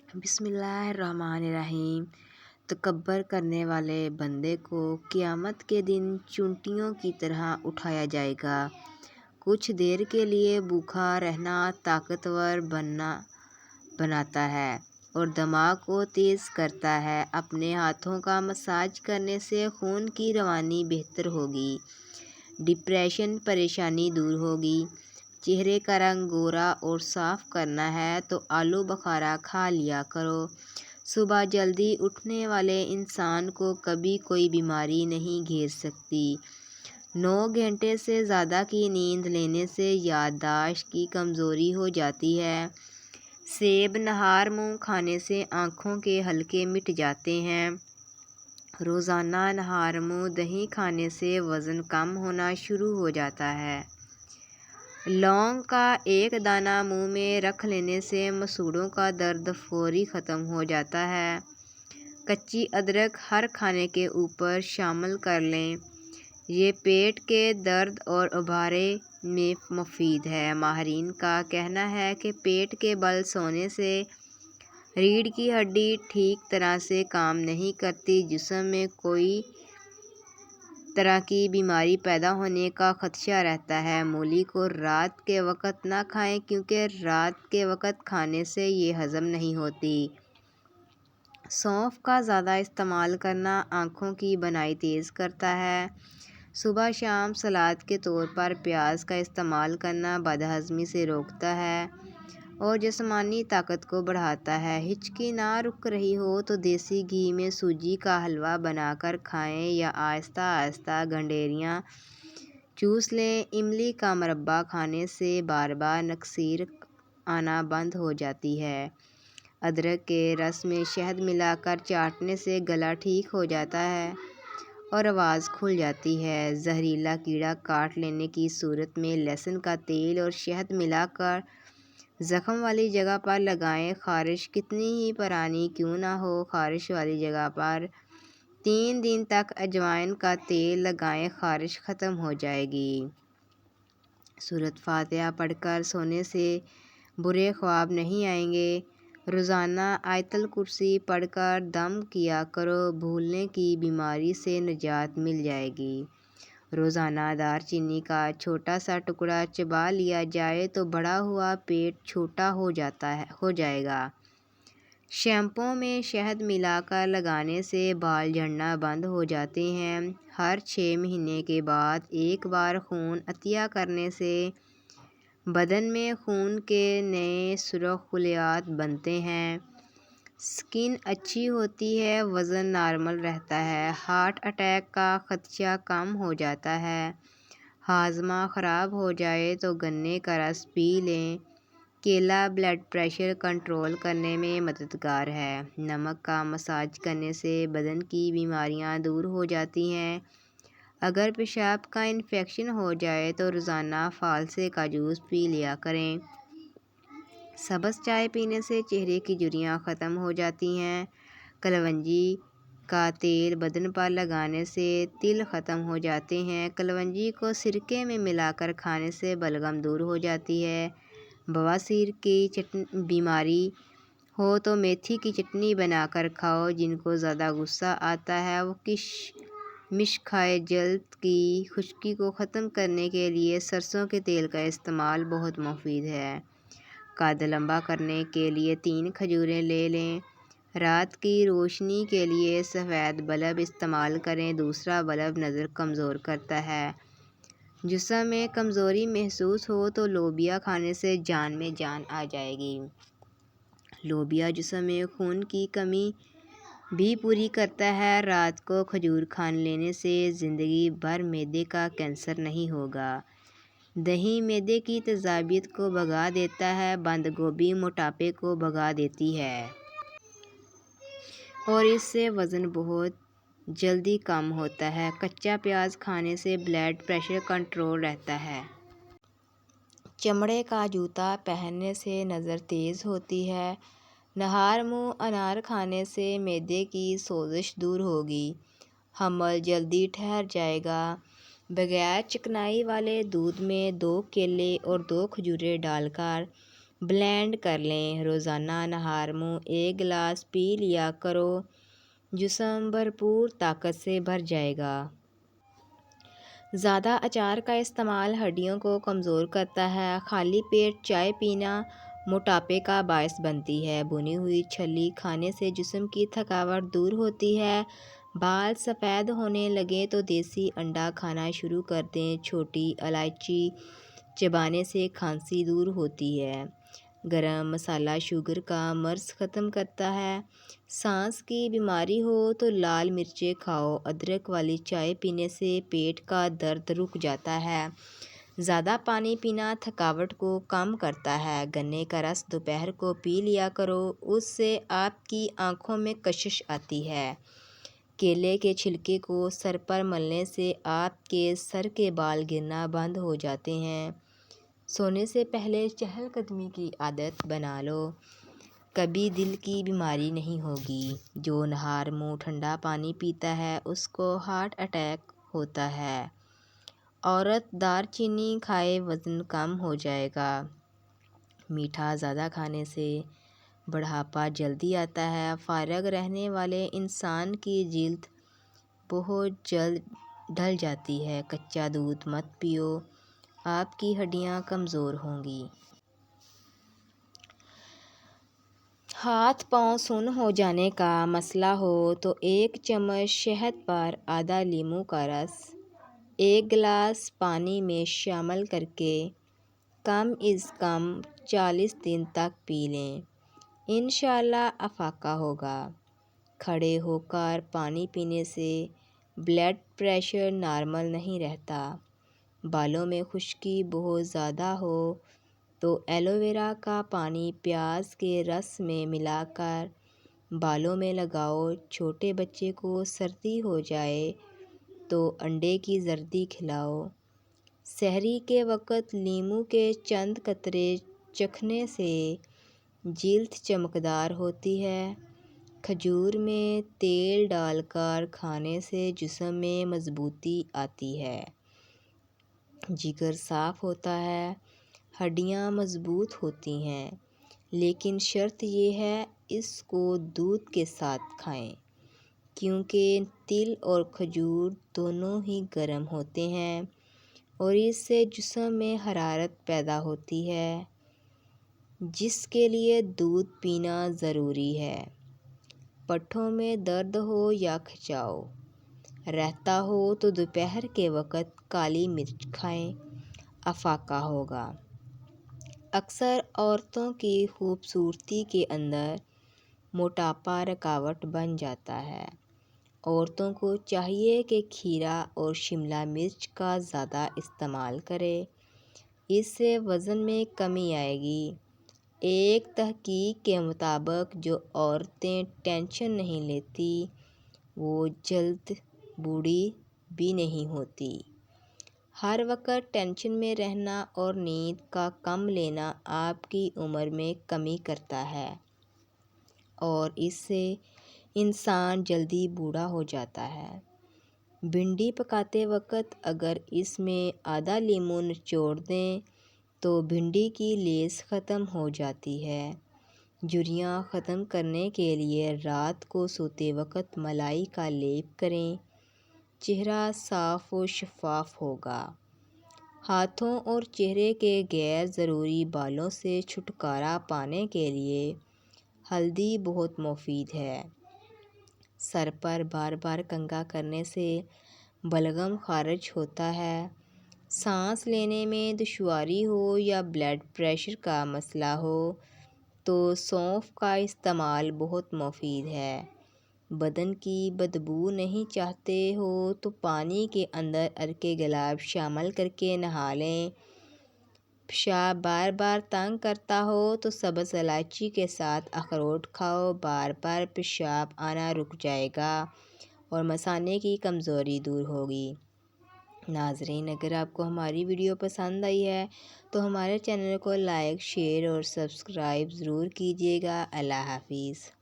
بسم اللہ الرحمن الرحیم۔ تکبر کرنے والے بندے کو قیامت کے دن چونٹیوں کی طرح اٹھایا جائے گا۔ کچھ دیر کے لیے بھوکا رہنا طاقتور بناتا ہے اور دماغ کو تیز کرتا ہے۔ اپنے ہاتھوں کا مساج کرنے سے خون کی روانی بہتر ہوگی، ڈپریشن پریشانی دور ہوگی۔ چہرے کا رنگ گورا اور صاف کرنا ہے تو آلو بخارا کھا لیا کرو۔ صبح جلدی اٹھنے والے انسان کو کبھی کوئی بیماری نہیں گھیر سکتی۔ 9 گھنٹے سے زیادہ کی نیند لینے سے یادداشت کی کمزوری ہو جاتی ہے۔ سیب نہار منہ کھانے سے آنکھوں کے حلقے مٹ جاتے ہیں۔ روزانہ نہار منہ دہی کھانے سے وزن کم ہونا شروع ہو جاتا ہے۔ لونگ کا ایک دانہ منہ میں رکھ لینے سے مسوڑھوں کا درد فوری ختم ہو جاتا ہے۔ کچی ادرک ہر کھانے کے اوپر شامل کر لیں، یہ پیٹ کے درد اور ابھارے میں مفید ہے۔ ماہرین کا کہنا ہے کہ پیٹ کے بل سونے سے ریڑھ کی ہڈی ٹھیک طرح سے کام نہیں کرتی، جسم میں کوئی طرح کی بیماری پیدا ہونے کا خدشہ رہتا ہے۔ مولی کو رات کے وقت نہ کھائیں کیونکہ رات کے وقت کھانے سے یہ ہضم نہیں ہوتی۔ سونف کا زیادہ استعمال کرنا آنکھوں کی بینائی تیز کرتا ہے۔ صبح شام سلاد کے طور پر پیاز کا استعمال کرنا بد ہضمی سے روکتا ہے اور جسمانی طاقت کو بڑھاتا ہے۔ ہچکی نہ رک رہی ہو تو دیسی گھی میں سوجی کا حلوہ بنا کر کھائیں یا آہستہ آہستہ گنڈیریاں چوس لیں۔ املی کا مربع کھانے سے بار بار نکسیر آنا بند ہو جاتی ہے۔ ادرک کے رس میں شہد ملا کر چاٹنے سے گلا ٹھیک ہو جاتا ہے اور آواز کھل جاتی ہے۔ زہریلا کیڑا کاٹ لینے کی صورت میں لہسن کا تیل اور شہد ملا کر زخم والی جگہ پر لگائیں۔ خارش کتنی ہی پرانی کیوں نہ ہو، خارش والی جگہ پر 3 دن تک اجوائن کا تیل لگائیں، خارش ختم ہو جائے گی۔ سورۃ فاتحہ پڑھ کر سونے سے برے خواب نہیں آئیں گے۔ روزانہ آیت الکرسی پڑھ کر دم کیا کرو، بھولنے کی بیماری سے نجات مل جائے گی۔ روزانہ دار چینی کا چھوٹا سا ٹکڑا چبا لیا جائے تو بڑا ہوا پیٹ چھوٹا ہو جائے گا۔ شیمپو میں شہد ملا کر لگانے سے بال جھڑنا بند ہو جاتے ہیں۔ ہر 6 مہینے کے بعد ایک بار خون عطیہ کرنے سے بدن میں خون کے نئے سرخ خلیات بنتے ہیں، سکن اچھی ہوتی ہے، وزن نارمل رہتا ہے، ہارٹ اٹیک کا خدشہ کم ہو جاتا ہے۔ ہاضمہ خراب ہو جائے تو گنے کا رس پی لیں۔ کیلا بلڈ پریشر کنٹرول کرنے میں مددگار ہے۔ نمک کا مساج کرنے سے بدن کی بیماریاں دور ہو جاتی ہیں۔ اگر پیشاب کا انفیکشن ہو جائے تو روزانہ فالسے کا جوس پی لیا کریں۔ سبز چائے پینے سے چہرے کی جھریاں ختم ہو جاتی ہیں۔ کلونجی کا تیل بدن پر لگانے سے تل ختم ہو جاتے ہیں۔ کلونجی کو سرکے میں ملا کر کھانے سے بلغم دور ہو جاتی ہے۔ بواسیر کی بیماری ہو تو میتھی کی چٹنی بنا کر کھاؤ۔ جن کو زیادہ غصہ آتا ہے وہ کشمش کھائیں۔ جلد کی خشکی کو ختم کرنے کے لیے سرسوں کے تیل کا استعمال بہت مفید ہے۔ قد لمبا کرنے کے لیے 3 کھجوریں لے لیں۔ رات کی روشنی کے لیے سفید بلب استعمال کریں، دوسرا بلب نظر کمزور کرتا ہے۔ جسم میں کمزوری محسوس ہو تو لوبیا کھانے سے جان میں جان آ جائے گی۔ لوبیا جسم میں خون کی کمی بھی پوری کرتا ہے۔ رات کو کھجور کھا لینے سے زندگی بھر معدے کا کینسر نہیں ہوگا۔ دہی معدے کی تیزابیت کو بھگا دیتا ہے۔ بند گوبھی موٹاپے کو بھگا دیتی ہے اور اس سے وزن بہت جلدی کم ہوتا ہے۔ کچا پیاز کھانے سے بلڈ پریشر کنٹرول رہتا ہے۔ چمڑے کا جوتا پہننے سے نظر تیز ہوتی ہے۔ نہار منہ انار کھانے سے معدے کی سوزش دور ہوگی، حمل جلدی ٹھہر جائے گا۔ بغیر چکنائی والے دودھ میں 2 کیلے اور 2 کھجوریں ڈال کر بلینڈ کر لیں۔ روزانہ نہار منہ 1 گلاس پی لیا کرو، جسم بھرپور طاقت سے بھر جائے گا۔ زیادہ اچار کا استعمال ہڈیوں کو کمزور کرتا ہے۔ خالی پیٹ چائے پینا موٹاپے کا باعث بنتی ہے۔ بھنی ہوئی چھلی کھانے سے جسم کی تھکاوٹ دور ہوتی ہے۔ بال سفید ہونے لگیں تو دیسی انڈا کھانا شروع کر دیں۔ چھوٹی الائچی چبانے سے کھانسی دور ہوتی ہے۔ گرم مسالہ شوگر کا مرض ختم کرتا ہے۔ سانس کی بیماری ہو تو لال مرچیں کھاؤ۔ ادرک والی چائے پینے سے پیٹ کا درد رک جاتا ہے۔ زیادہ پانی پینا تھکاوٹ کو کم کرتا ہے۔ گنے کا رس دوپہر کو پی لیا کرو، اس سے آپ کی آنکھوں میں کشش آتی ہے۔ کیلے کے چھلکے کو سر پر ملنے سے آپ کے سر کے بال گرنا بند ہو جاتے ہیں۔ سونے سے پہلے چہل قدمی کی عادت بنا لو، کبھی دل کی بیماری نہیں ہوگی۔ جو نہار منہ ٹھنڈا پانی پیتا ہے اس کو ہارٹ اٹیک ہوتا ہے۔ عورت دار چینی کھائے وزن کم ہو جائے گا۔ میٹھا زیادہ کھانے سے بڑھاپا جلدی آتا ہے۔ فارغ رہنے والے انسان کی جلد بہت جلد ڈھل جاتی ہے۔ کچا دودھ مت پیو، آپ کی ہڈیاں کمزور ہوں گی۔ ہاتھ پاؤں سن ہو جانے کا مسئلہ ہو تو 1 چمچ شہد پر آدھا لیموں کا رس 1 گلاس پانی میں شامل کرکے کم از کم 40 دن تک پی لیں۔ انشاءاللہ افاقہ ہوگا۔ کھڑے ہو کر پانی پینے سے بلڈ پریشر نارمل نہیں رہتا۔ بالوں میں خشکی بہت زیادہ ہو تو ایلو ویرا کا پانی پیاز کے رس میں ملا کر بالوں میں لگاؤ۔ چھوٹے بچے کو سردی ہو جائے تو انڈے کی زردی کھلاؤ۔ سحری کے وقت لیموں کے چند قطرے چکھنے سے جلد چمکدار ہوتی ہے۔ کھجور میں تیل ڈال کر کھانے سے جسم میں مضبوطی آتی ہے، جگر صاف ہوتا ہے، ہڈیاں مضبوط ہوتی ہیں، لیکن شرط یہ ہے اس کو دودھ کے ساتھ کھائیں، کیونکہ تل اور کھجور دونوں ہی گرم ہوتے ہیں اور اس سے جسم میں حرارت پیدا ہوتی ہے، جس کے لیے دودھ پینا ضروری ہے۔ پٹھوں میں درد ہو یا کھچاؤ رہتا ہو تو دوپہر کے وقت کالی مرچ کھائیں، افاقہ ہوگا۔ اکثر عورتوں کی خوبصورتی کے اندر موٹاپا رکاوٹ بن جاتا ہے۔ عورتوں کو چاہیے کہ کھیرا اور شملہ مرچ کا زیادہ استعمال کرے، اس سے وزن میں کمی آئے گی۔ ایک تحقیق کے مطابق جو عورتیں ٹینشن نہیں لیتی وہ جلد بوڑھی بھی نہیں ہوتی۔ ہر وقت ٹینشن میں رہنا اور نیند کا کم لینا آپ کی عمر میں کمی کرتا ہے اور اس سے انسان جلدی بوڑھا ہو جاتا ہے۔ بھنڈی پکاتے وقت اگر اس میں آدھا لیموں نچوڑ دیں تو بھنڈی کی لیس ختم ہو جاتی ہے۔ جھریاں ختم کرنے کے لیے رات کو سوتے وقت ملائی کا لیپ کریں، چہرہ صاف و شفاف ہوگا۔ ہاتھوں اور چہرے کے غیر ضروری بالوں سے چھٹکارا پانے کے لیے ہلدی بہت مفید ہے۔ سر پر بار بار کنگھا کرنے سے بلغم خارج ہوتا ہے۔ سانس لینے میں دشواری ہو یا بلڈ پریشر کا مسئلہ ہو تو سونف کا استعمال بہت مفید ہے۔ بدن کی بدبو نہیں چاہتے ہو تو پانی کے اندر عرق گلاب شامل کرکے نہا لیں۔ پیشاب بار بار تنگ کرتا ہو تو سبز الائچی کے ساتھ اخروٹ کھاؤ، بار بار پیشاب آنا رک جائے گا اور مثانے کی کمزوری دور ہوگی۔ ناظرین، اگر آپ کو ہماری ویڈیو پسند آئی ہے تو ہمارے چینل کو لائک، شیئر اور سبسکرائب ضرور کیجیے گا۔ اللہ حافظ۔